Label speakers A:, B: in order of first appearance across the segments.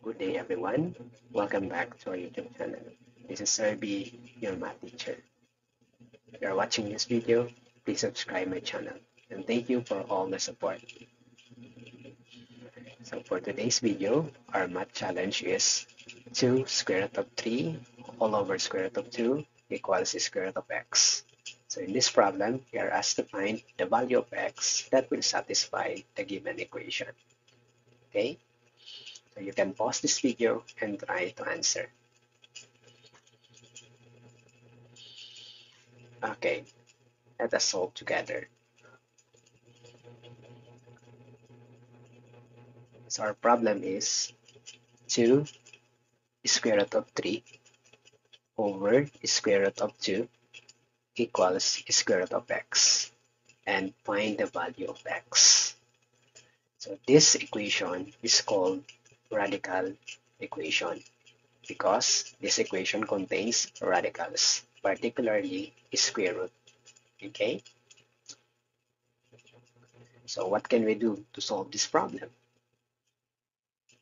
A: Good day, everyone. Welcome back to our YouTube channel. This is Serby, your math teacher. If you are watching this video, please subscribe my channel. And thank you for all the support. So for today's video, our math challenge is 2 square root of 3 all over square root of 2 equals square root of x. So in this problem, we are asked to find the value of x that will satisfy the given equation. Okay? So you can pause this video and try to answer. Okay, let us solve together. So our problem is 2 square root of 3 over square root of 2 equals square root of x, and find the value of x. So this equation is called radical equation because this equation contains radicals, particularly square root. Okay? So what can we do to solve this problem?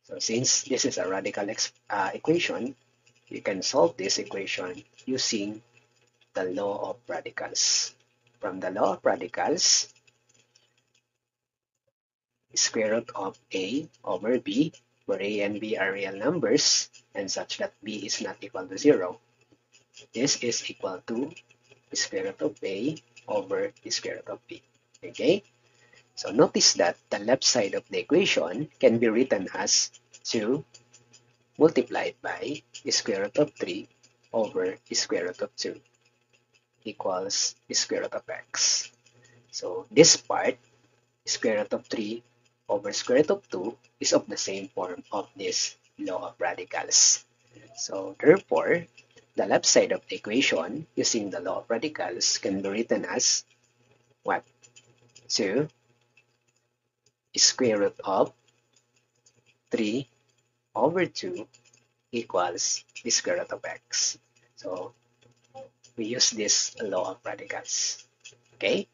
A: So since this is a radical equation, you can solve this equation using the law of radicals. From the law of radicals, square root of a over b, where a and b are real numbers, and such that b is not equal to 0, this is equal to square root of a over the square root of b. Okay? So notice that the left side of the equation can be written as 2 multiplied by square root of 3 over square root of 2 equals square root of x. So this part, square root of 3 over square root of 2, is of the same form of this law of radicals. So therefore, the left side of the equation using the law of radicals can be written as what? 2 square root of 3 over 2 equals the square root of x. So we use this law of radicals. Okay?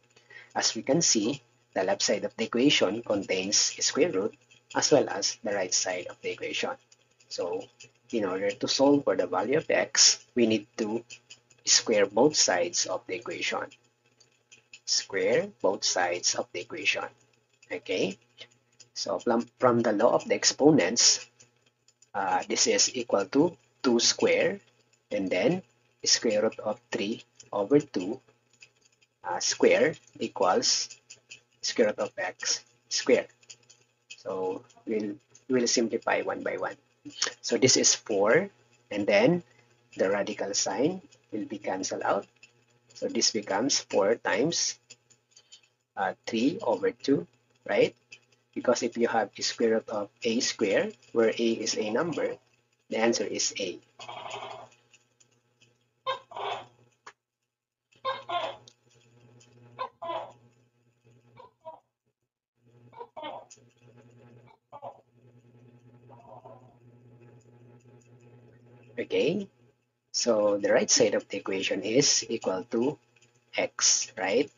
A: As we can see, the left side of the equation contains square root as well as the right side of the equation. So in order to solve for the value of x, we need to square both sides of the equation. Square both sides of the equation. Okay? So from the law of the exponents, this is equal to 2 square, and then square root of 3 over 2 square equals square root of x squared. So we'll simplify one by one. So this is 4, and then the radical sign will be cancelled out. So this becomes 4 times 3 over 2, right? Because if you have the square root of a squared, where a is a number, the answer is a. Okay, so the right side of the equation is equal to x, right?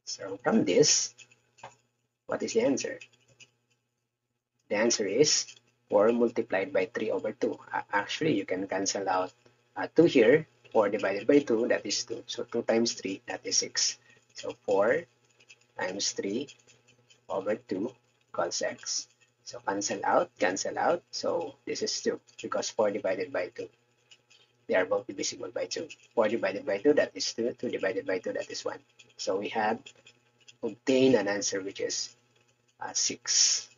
A: So from this, what is the answer? The answer is 4 multiplied by 3 over 2. Actually, you can cancel out 2 here. 4 divided by 2, that is 2. So 2 times 3, that is 6. So 4 times 3 over 2 equals x. So cancel out, cancel out. So this is 2 because 4 divided by 2. They are both divisible by 2. 4 divided by 2, that is 2. 2 divided by 2, that is 1. So we have obtained an answer which is 6.